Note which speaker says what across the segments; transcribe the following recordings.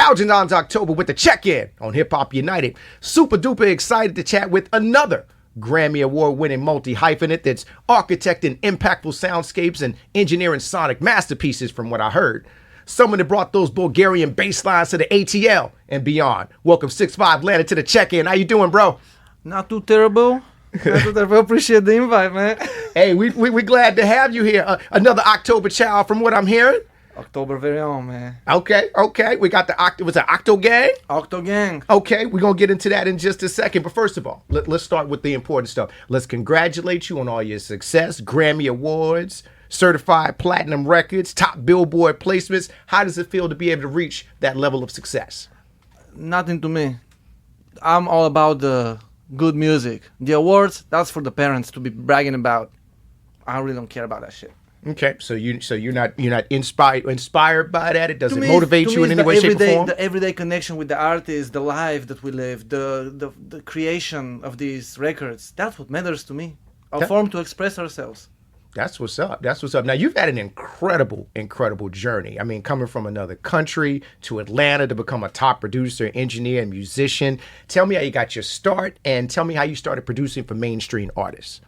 Speaker 1: Algernon's October with the check-in on Hip Hop United. Super duper excited to chat with another Grammy Award-winning multi-hyphenate that's architecting impactful soundscapes and engineering sonic masterpieces from what I heard. Someone that brought those Bulgarian bass lines to the ATL and beyond. Welcome 65lanta to the check-in. How you doing, bro?
Speaker 2: Not too terrible. Not too terrible. Appreciate the invite, man.
Speaker 1: Hey, we glad to have you here. Another October child from what I'm hearing.
Speaker 2: October very own, man.
Speaker 1: Okay. We got the Octo Gang?
Speaker 2: Octo Gang.
Speaker 1: Okay, we're going to get into that in just a second. But first of all, let's start with the important stuff. Let's congratulate you on all your success, Grammy Awards, certified platinum records, top Billboard placements. How does it feel to be able to reach that level of success?
Speaker 2: Nothing to me. I'm all about the good music. The awards, that's for the parents to be bragging about. I really don't care about that shit.
Speaker 1: Okay, so you're not inspired by that. It doesn't motivate you in any way, shape, or form.
Speaker 2: The everyday connection with the artist, the life that we live, the creation of these records. That's what matters to me. A form to express ourselves.
Speaker 1: That's what's up. Now, you've had an incredible journey. I mean, coming from another country to Atlanta to become a top producer, engineer, and musician. Tell me how you got your start, and tell me how you started producing for mainstream artists.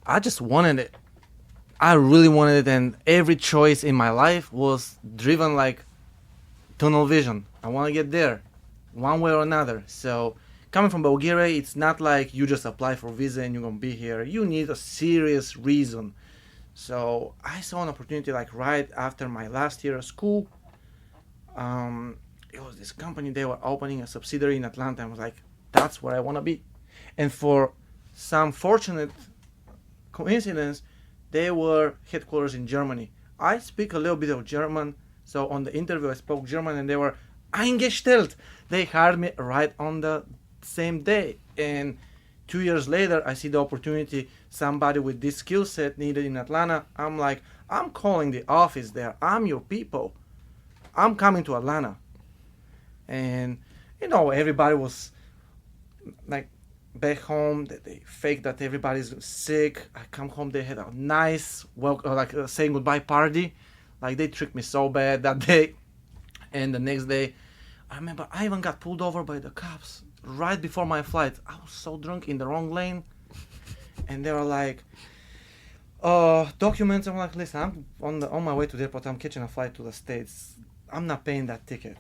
Speaker 2: I just wanted it. I really wanted it, and every choice in my life was driven like tunnel vision. I want to get there, one way or another. So, coming from Bulgaria, it's not like you just apply for visa and you're going to be here. You need a serious reason. So, I saw an opportunity like right after my last year of school. It was this company, they were opening a subsidiary in Atlanta. I was like, that's where I want to be. And for some fortunate coincidence, they were headquarters in Germany. I speak a little bit of German, so on the interview I spoke German and they were eingestellt. They hired me right on the same day. And 2 years later, I see the opportunity, somebody with this skill set needed in Atlanta. I'm like, I'm calling the office there. I'm your people. I'm coming to Atlanta. And, everybody was like, back home, they fake that everybody's sick. I come home, they had a nice saying goodbye party. Like they tricked me so bad that day. And the next day, I remember I even got pulled over by the cops right before my flight. I was so drunk in the wrong lane, and they were like, documents. I'm like, listen, I'm on my way to the airport. I'm catching a flight to the States. I'm not paying that ticket.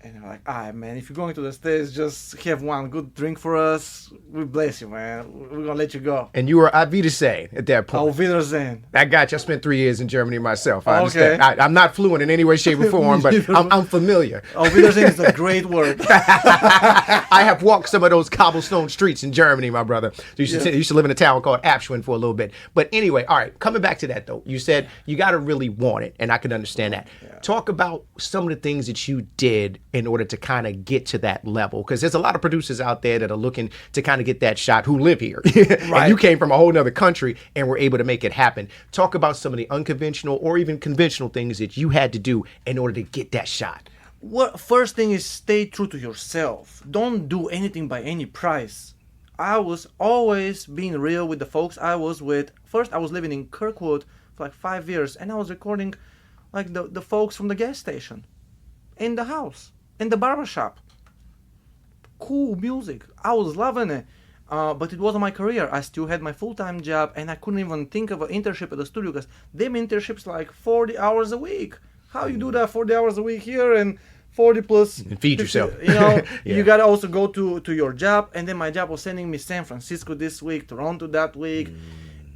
Speaker 2: And they're like, man, if you're going to the States, just have one good drink for us. We bless you, man. We're going to let you go.
Speaker 1: And you were Auf Wiedersehen at that point.
Speaker 2: Auf Wiedersehen.
Speaker 1: I got you. I spent 3 years in Germany myself. I understand. I'm not fluent in any way, shape, or form, but I'm familiar.
Speaker 2: Auf Wiedersehen is a great word.
Speaker 1: I have walked some of those cobblestone streets in Germany, my brother. You used to live in a town called Apschwin for a little bit. But anyway, all right, coming back to that, though. You said you got to really want it, and I can understand that. Yeah. Talk about some of the things that you did in order to kind of get to that level, because there's a lot of producers out there that are looking to kind of get that shot who live here. Right. And you came from a whole nother country and were able to make it happen. Talk about some of the unconventional or even conventional things that you had to do in order to get that shot.
Speaker 2: Well, first thing is stay true to yourself. Don't do anything by any price. I was always being real with the folks I was with. First, I was living in Kirkwood for like 5 years, and I was recording like the folks from the gas station in the house. In the barbershop. Cool music. I was loving it. But it wasn't my career. I still had my full-time job, and I couldn't even think of an internship at the studio because them internships like 40 hours a week. How you do that 40 hours a week here and 40 plus?
Speaker 1: And feed 50, yourself.
Speaker 2: Yeah. You got to also go to your job. And then my job was sending me San Francisco this week, Toronto that week.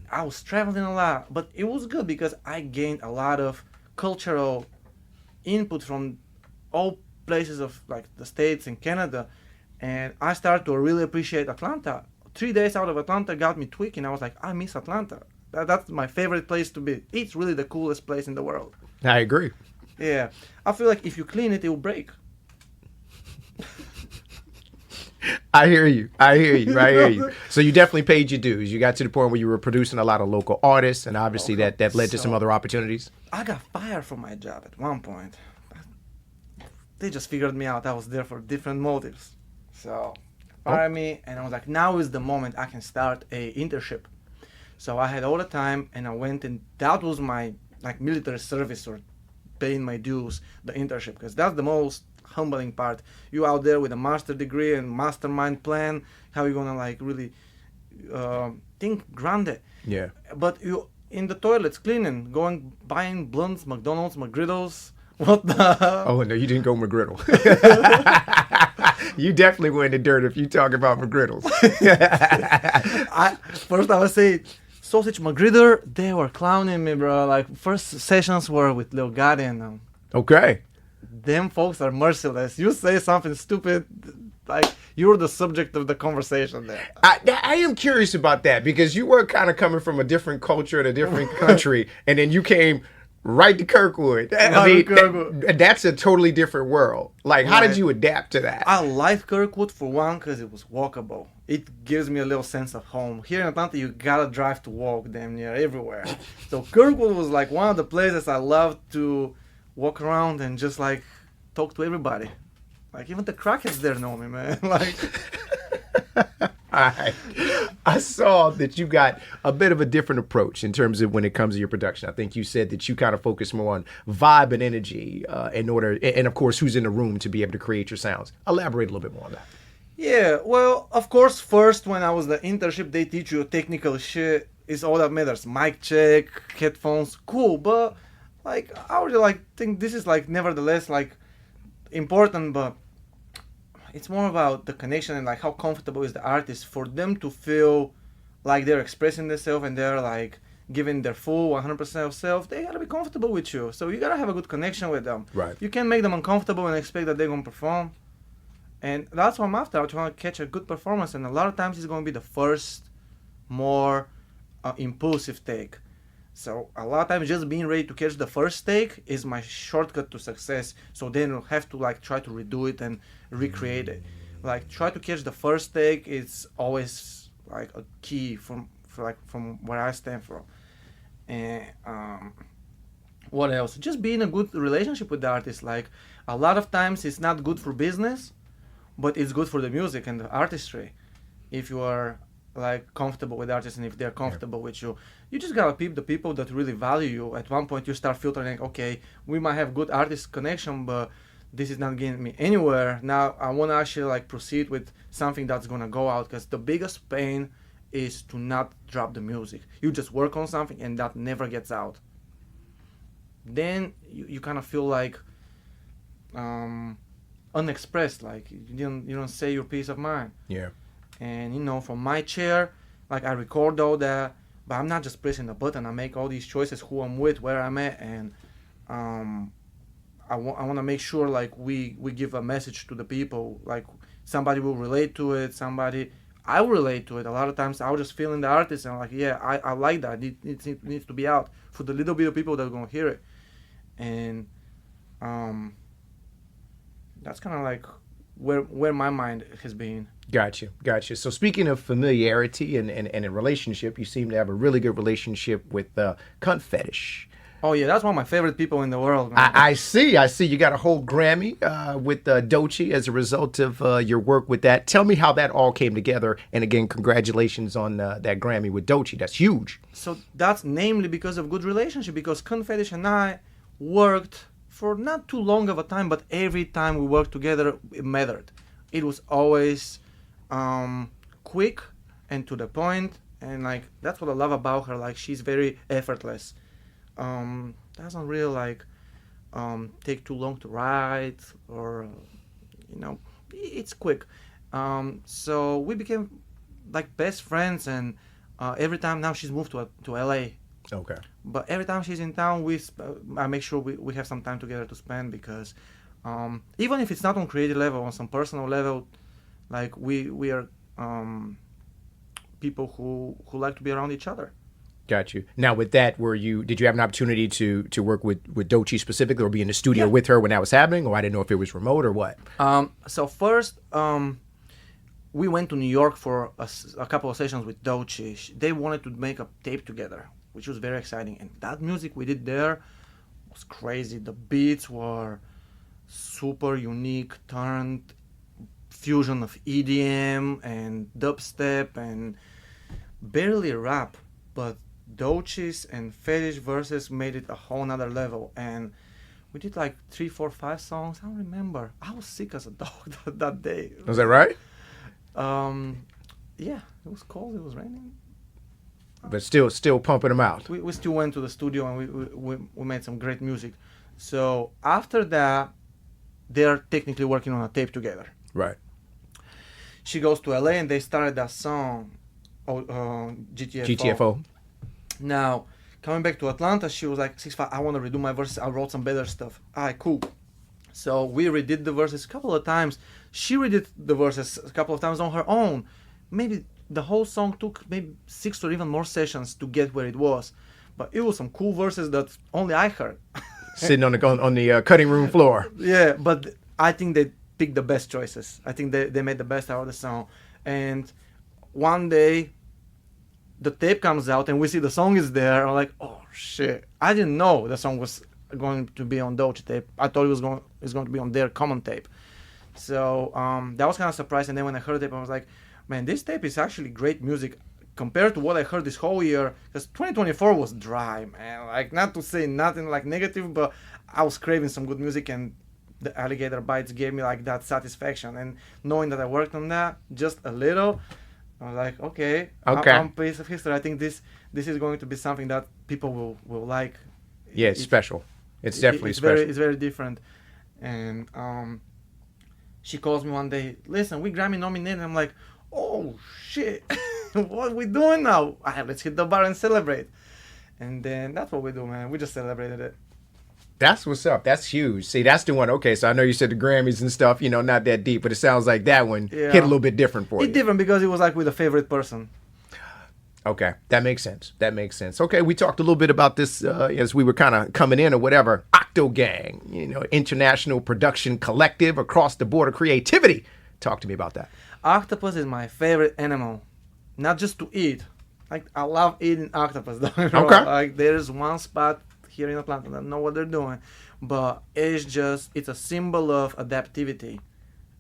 Speaker 2: I was traveling a lot. But it was good because I gained a lot of cultural input from all places of like the States and Canada, and I started to really appreciate Atlanta. 3 days out of Atlanta got me tweaking. I was like, I miss Atlanta. That's my favorite place to be. It's really the coolest place in the world.
Speaker 1: I agree.
Speaker 2: Yeah. I feel like if you clean it, it will break.
Speaker 1: I hear you. So you definitely paid your dues. You got to the point where you were producing a lot of local artists, and obviously that led to some other opportunities.
Speaker 2: I got fired from my job at one point. They just figured me out. I was there for different motives. So, fired me, and I was like, now is the moment I can start a internship. So I had all the time, and I went, and that was my like military service or paying my dues, the internship, because that's the most humbling part. You out there with a master degree and mastermind plan, how you gonna like really think grande.
Speaker 1: Yeah.
Speaker 2: But you in the toilets cleaning, going buying blunts, McDonald's, McGriddles. What the?
Speaker 1: Oh no, you didn't go McGriddle. You definitely went in the dirt if you talk about McGriddles.
Speaker 2: First I would say sausage McGriddle. They were clowning me, bro. Like first sessions were with Lil Gotti and
Speaker 1: Okay.
Speaker 2: them folks are merciless. You say something stupid, like you're the subject of the conversation there.
Speaker 1: I am curious about that because you were kind of coming from a different culture and a different country, and then you came right to Kirkwood. I mean, that's a totally different world. Like, how did you adapt to that?
Speaker 2: I like Kirkwood for one because it was walkable. It gives me a little sense of home. Here in Atlanta, you gotta drive to walk damn near everywhere. So Kirkwood was like one of the places I loved to walk around and just like talk to everybody. Like even the crackheads there know me, man. Like.
Speaker 1: I saw that you got a bit of a different approach in terms of when it comes to your production. I think you said that you kind of focus more on vibe and energy in order, and of course, who's in the room to be able to create your sounds. Elaborate a little bit more on that.
Speaker 2: Yeah, well, of course, first when I was the internship, they teach you technical shit. Is all that matters. Mic check, headphones, cool. But like, I would like think this is like nevertheless like important, but it's more about the connection and like how comfortable is the artist for them to feel like they're expressing themselves and they're like giving their full 100% of self. They gotta be comfortable with you, so you gotta have a good connection with them.
Speaker 1: Right.
Speaker 2: You can't make them uncomfortable and expect that they're gonna perform. And that's what I'm after. I'm trying to catch a good performance, and a lot of times it's gonna be the first, more impulsive take. So a lot of times just being ready to catch the first take is my shortcut to success. So then you'll have to like try to redo it and recreate it. Like try to catch the first take is always like a key from where I stand from. And what else? Just being a good relationship with the artist. Like a lot of times it's not good for business, but it's good for the music and the artistry. If you are like comfortable with artists and if they're comfortable with you, you just gotta peep the people that really value you. At one point you start filtering, okay, we might have good artist connection, but this is not getting me anywhere. Now I want to actually like proceed with something that's gonna go out, because the biggest pain is to not drop the music. You just work on something and that never gets out. Then you kind of feel like unexpressed, like you don't say your peace of mind.
Speaker 1: Yeah. And
Speaker 2: you know, from my chair, like I record all that, but I'm not just pressing the button. I make all these choices, who I'm with, where I'm at, and I want to make sure like we give a message to the people. Like somebody will relate to it, I will relate to it. A lot of times I'll just feel in the artist and I'm like, yeah, I like that. It needs to be out for the little bit of people that are going to hear it. And that's kind of like where my mind has been.
Speaker 1: Gotcha. So speaking of familiarity and a relationship, you seem to have a really good relationship with Cunt Fetish.
Speaker 2: Oh yeah, that's one of my favorite people in the world, man.
Speaker 1: I see. You got a whole Grammy with Doechii as a result of your work with that. Tell me how that all came together. And again, congratulations on that Grammy with Doechii. That's huge.
Speaker 2: So that's namely because of good relationship, because Cunt Fetish and I worked for not too long of a time, but every time we worked together, it mattered. It was always quick and to the point, and like that's what I love about her. Like she's very effortless. Doesn't really like take too long to write, or it's quick. So we became like best friends, and every time now she's moved to LA.
Speaker 1: Okay.
Speaker 2: But every time she's in town, I make sure we have some time together to spend, because even if it's not on creative level, on some personal level, like we are people who like to be around each other.
Speaker 1: Got you. Now with that, did you have an opportunity to work with Doechii specifically, or be in the studio with her when that was happening, or I didn't know if it was remote or what?
Speaker 2: So first, we went to New York for a couple of sessions with Doechii. They wanted to make a tape together, which was very exciting. And that music we did there was crazy. The beats were super unique, turned fusion of EDM and dubstep and barely rap, but Doechii's and Fetish verses made it a whole nother level. And We did like 3, 4, 5 songs. I don't remember. I was sick as a dog that day.
Speaker 1: Was that right?
Speaker 2: Yeah, it was cold. It was raining.
Speaker 1: But still pumping them out.
Speaker 2: We still went to the studio and we made some great music. So after that, they're technically working on a tape together.
Speaker 1: Right.
Speaker 2: She goes to LA and they started that song, GTFO.
Speaker 1: GTFO.
Speaker 2: Now, coming back to Atlanta, she was like, 65, I want to redo my verses. I wrote some better stuff. Alright, cool. So we redid the verses a couple of times. She redid the verses a couple of times on her own. Maybe the whole song took maybe 6 or even more sessions to get where it was. But it was some cool verses that only I heard.
Speaker 1: Sitting on the cutting room floor.
Speaker 2: Yeah, but I think they picked the best choices. I think they made the best out of the song. And one day, the tape comes out and we see the song is there. I'm like, oh shit! I didn't know the song was going to be on Doge tape. I thought it was going to be on their common tape. So that was kind of surprising. And then when I heard the tape, I was like, man, this tape is actually great music compared to what I heard this whole year. Because 2024 was dry, man. Like, not to say nothing like negative, but I was craving some good music, and the Alligator Bites gave me like that satisfaction. And knowing that I worked on that just a little, I was like, okay. I'm a piece of history. I think this is going to be something that people will like.
Speaker 1: Yeah, it's special. It's definitely special.
Speaker 2: It's very different. And she calls me one day, listen, we Grammy nominated. I'm like, oh shit, what are we doing now? Let's hit the bar and celebrate. And then that's what we do, man. We just celebrated it.
Speaker 1: That's what's up. That's huge. See, that's the one. Okay, so I know you said the Grammys and stuff, not that deep, but it sounds like that one hit a little bit different for you.
Speaker 2: It's different because it was like with a favorite person.
Speaker 1: Okay, that makes sense. Okay, we talked a little bit about this as we were kind of coming in or whatever. Octo Gang, international production collective across the border creativity. Talk to me about that.
Speaker 2: Octopus is my favorite animal, not just to eat. Like, I love eating octopus. Okay. Like, there's one spot here in Atlanta. I don't know what they're doing, but it's a symbol of adaptivity.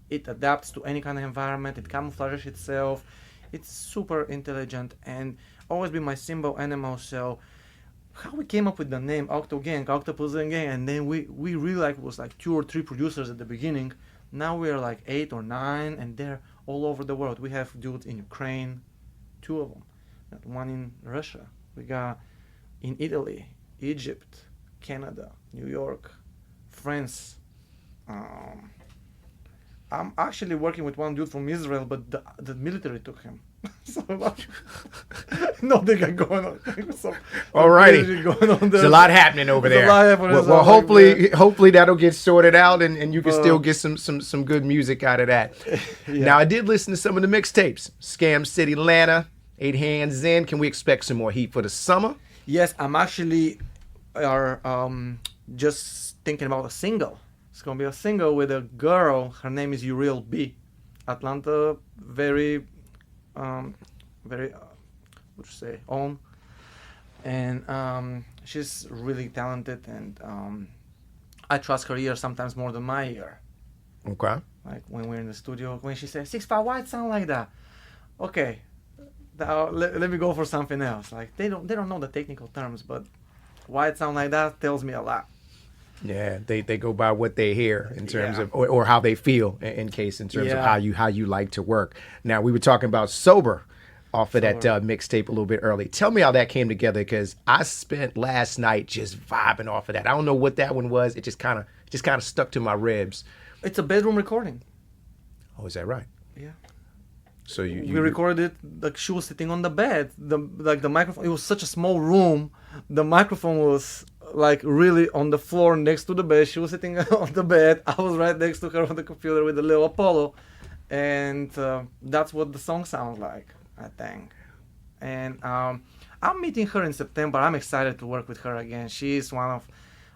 Speaker 2: It adapts to any kind of environment. It camouflages itself. It's super intelligent and always been my symbol animal. So how we came up with the name Octo Gang, Octopus Gang, and then we really was like 2 or 3 producers at the beginning. Now we're like 8 or 9, and they're all over the world. We have dudes in Ukraine, 2 of them. One in Russia. We got in Italy, Egypt, Canada, New York, France. I'm actually working with one dude from Israel, but the military took him. So no, they got going on.
Speaker 1: Alrighty, there's a lot happening over there. Well, hopefully that'll get sorted out, and you can still get some good music out of that. Yeah. Now, I did listen to some of the mixtapes. 65lanta, 8 Hands In. Can we expect some more heat for the summer?
Speaker 2: Yes, I'm actually just thinking about a single. It's gonna be a single with a girl. Her name is Uriel B. Atlanta, very what you say, own. And she's really talented, and I trust her ear sometimes more than my ear.
Speaker 1: Okay. Like
Speaker 2: when we're in the studio, when she says 65, why it sound like that? Okay, let me go for something else. Like they don't know the technical terms, but why it sound like that tells me a lot.
Speaker 1: Yeah, they go by what they hear in terms of or how they feel in terms of how you like to work. Now, we were talking about Sober off of that mixtape a little bit early. Tell me how that came together, because I spent last night just vibing off of that. I don't know what that one was. It just kind of stuck to my ribs.
Speaker 2: It's a bedroom recording.
Speaker 1: Oh, is that right?
Speaker 2: Yeah.
Speaker 1: So we
Speaker 2: recorded it like she was sitting on the bed. The microphone. It was such a small room. The microphone was like really on the floor next to the bed. She was sitting on the bed. I was right next to her on the computer with the little Apollo, and that's what the song sounds like, I think. And I'm meeting her in September. I'm excited to work with her again. She is one of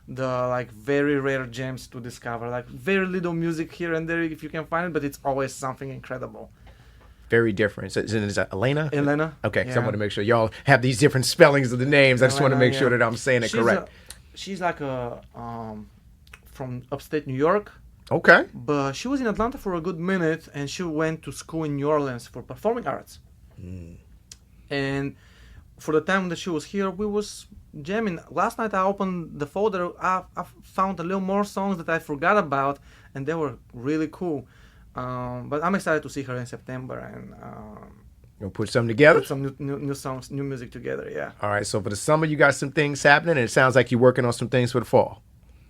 Speaker 2: the like very rare gems to discover. Like very little music here and there if you can find it, but it's always something incredible.
Speaker 1: Very different. So is that Elena?
Speaker 2: Elena.
Speaker 1: Okay, so I want to make sure y'all have these different spellings of the names. I just want to make sure that I'm saying it correct.
Speaker 2: She's like from upstate New York.
Speaker 1: Okay.
Speaker 2: But she was in Atlanta for a good minute, and she went to school in New Orleans for performing arts. And for the time that she was here, we was jamming. Last night I opened the folder. I found a little more songs that I forgot about, and they were really cool. But I'm excited to see her in September and
Speaker 1: Gonna put something together.
Speaker 2: put some new songs, new music together. Yeah.
Speaker 1: All right. So for the summer, you got some things happening, and it sounds like you're working on some things for the fall.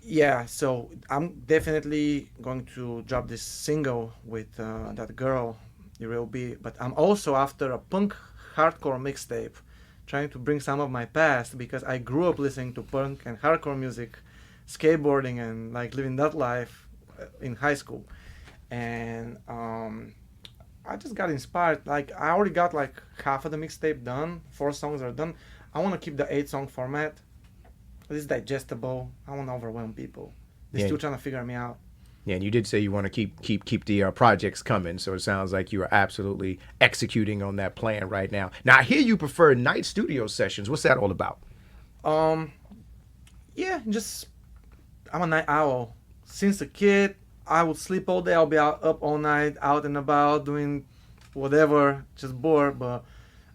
Speaker 2: Yeah, so I'm definitely going to drop this single with that girl, it will be. But I'm also after a punk hardcore mixtape, trying to bring some of my past because I grew up listening to punk and hardcore music, skateboarding and like living that life in high school, and I just got inspired. Like I already got like half of the mixtape done, 4 songs are done. I want to keep the 8-song format. It's digestible. I won't overwhelm people. They're
Speaker 1: Yeah.
Speaker 2: still trying to figure me out.
Speaker 1: Yeah, and you did say you want to keep the projects coming, so it sounds like you are absolutely executing on that plan right now. Now, I hear you prefer night studio sessions. What's that all about?
Speaker 2: Um, yeah, just I'm a night owl. Since a kid, I would sleep all day. I'll be up all night, out and about, doing whatever, just bored. But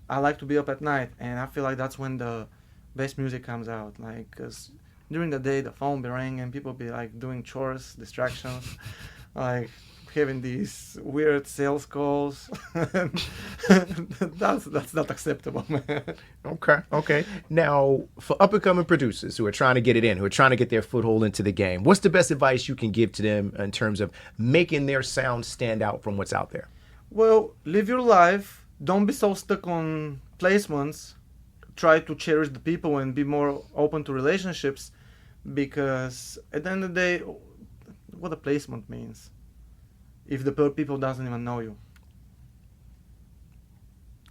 Speaker 2: I like to be up at night, and I feel like that's when the best music comes out. Like, cause during the day the phone be ringing, people be like doing chores, distractions, like having these weird sales calls. That's not acceptable, man.
Speaker 1: Okay. Now, for up and coming producers who are trying to get it in, who are trying to get their foothold into the game, what's the best advice you can give to them in terms of making their sound stand out from what's out there?
Speaker 2: Well, live your life. Don't be so stuck on placements. Try to cherish the people and be more open to relationships, because at the end of the day, what a placement means if the people doesn't even know you.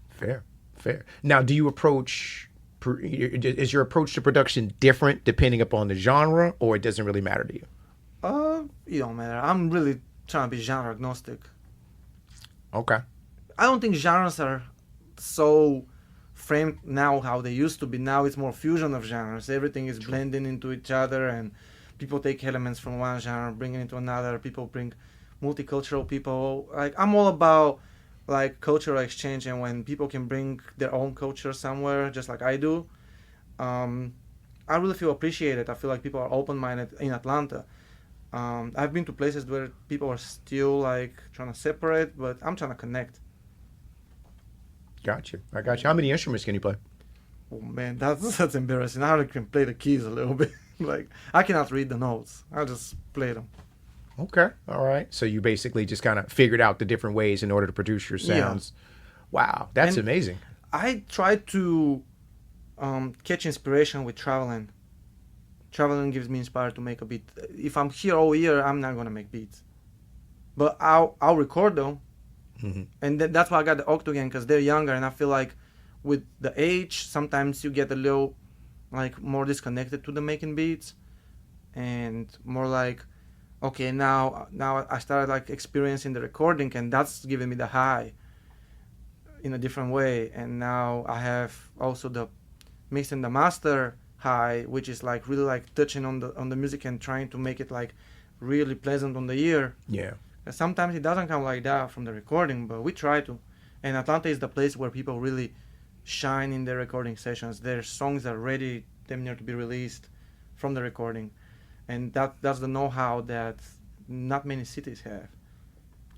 Speaker 1: Fair. Now, do you is your approach to production different depending upon the genre, or it doesn't really matter to you?
Speaker 2: It don't matter. I'm really trying to be genre agnostic.
Speaker 1: Okay.
Speaker 2: I don't think genres are so framed now how they used to be. Now it's more fusion of genres. Everything is blending into each other, and people take elements from one genre, bring it into another. People bring multicultural people. Like I'm all about like cultural exchange, and when people can bring their own culture somewhere, just like I do, I really feel appreciated. I feel like people are open-minded in Atlanta. I've been to places where people are still like trying to separate, but I'm trying to connect.
Speaker 1: Got you. I got you. How many instruments can you play?
Speaker 2: Oh man, that's embarrassing. I only can play the keys a little bit. Like I cannot read the notes. I just play them.
Speaker 1: Okay. All right. So you basically just kind of figured out the different ways in order to produce your sounds. Yeah. Wow. That's
Speaker 2: And
Speaker 1: amazing.
Speaker 2: I try to catch inspiration with traveling. Traveling gives me inspired to make a beat. If I'm here all year, I'm not gonna make beats. But I'll record them, and that's why I got the Octagon, because they're younger, and I feel like with the age, sometimes you get a little like more disconnected to the making beats, and more like, okay, now I started like experiencing the recording, and that's giving me the high in a different way. And now I have also the mix and the master high, which is like really like touching on the music and trying to make it like really pleasant on the ear.
Speaker 1: Yeah.
Speaker 2: Sometimes it doesn't come like that from the recording, but we try to. And Atlanta is the place where people really shine in their recording sessions. Their songs are ready, damn near to be released from the recording, and that's the know-how that not many cities have.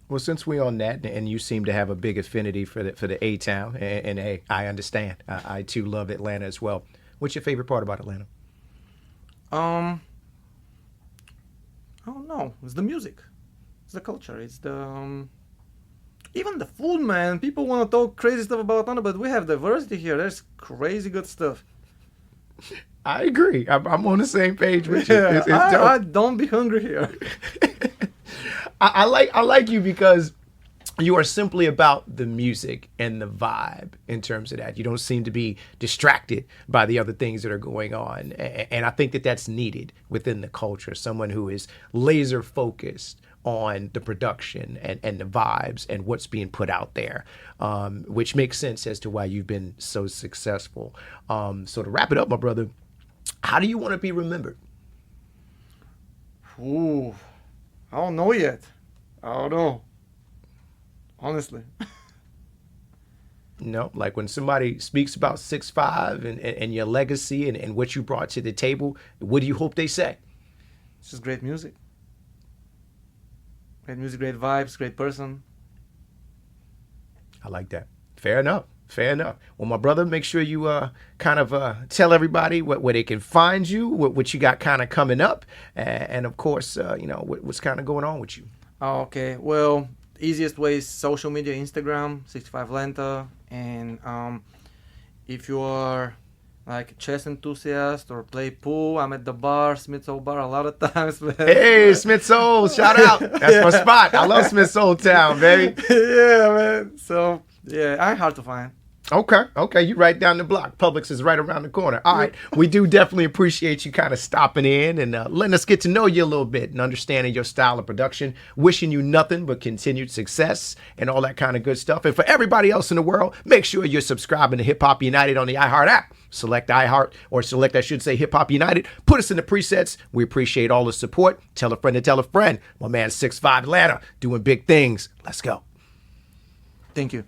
Speaker 1: Well, since we're on that, and you seem to have a big affinity for the A town, and hey, I understand. I too love Atlanta as well. What's your favorite part about Atlanta?
Speaker 2: I don't know. It's the music. It's the culture. It's the even the food, man. People want to talk crazy stuff about Atlanta, but we have diversity here. There's crazy good stuff.
Speaker 1: I agree. I'm on the same page with you.
Speaker 2: Yeah,
Speaker 1: It's
Speaker 2: I
Speaker 1: dope.
Speaker 2: don't be hungry here.
Speaker 1: I like you because you are simply about the music and the vibe in terms of that. You don't seem to be distracted by the other things that are going on. And I think that that's needed within the culture. Someone who is laser focused on the production and the vibes and what's being put out there, which makes sense as to why you've been so successful. So to wrap it up, my brother, how do you want to be remembered?
Speaker 2: Ooh, I don't know yet. I don't know. Honestly.
Speaker 1: Like when somebody speaks about 6'5" and your legacy and what you brought to the table, what do you hope they say?
Speaker 2: It's just great music. Great music, great vibes, great person.
Speaker 1: I like that. Fair enough. Fair enough. Well, my brother, make sure you kind of tell everybody where they can find you, what you got kind of coming up, and of course, what's kind of going on with you.
Speaker 2: Okay, well, easiest way is social media, Instagram, 65lanta, and if you are like a chess enthusiast or play pool, I'm at the bar, Smith's Old Bar, a lot of times. Man.
Speaker 1: Hey, Smith's Old, shout out. That's my spot. I love Smith's Old Town, baby.
Speaker 2: Yeah, man. So, yeah, I'm hard to find.
Speaker 1: Okay, you right down the block. Publix is right around the corner. All right, we do definitely appreciate you kind of stopping in and letting us get to know you a little bit and understanding your style of production. Wishing you nothing but continued success and all that kind of good stuff. And for everybody else in the world, make sure you're subscribing to Hip Hop United on the iHeart app. Select iHeart, or select, I should say, Hip Hop United. Put us in the presets. We appreciate all the support. Tell a friend to tell a friend. My man 65lanta doing big things. Let's go.
Speaker 2: Thank you.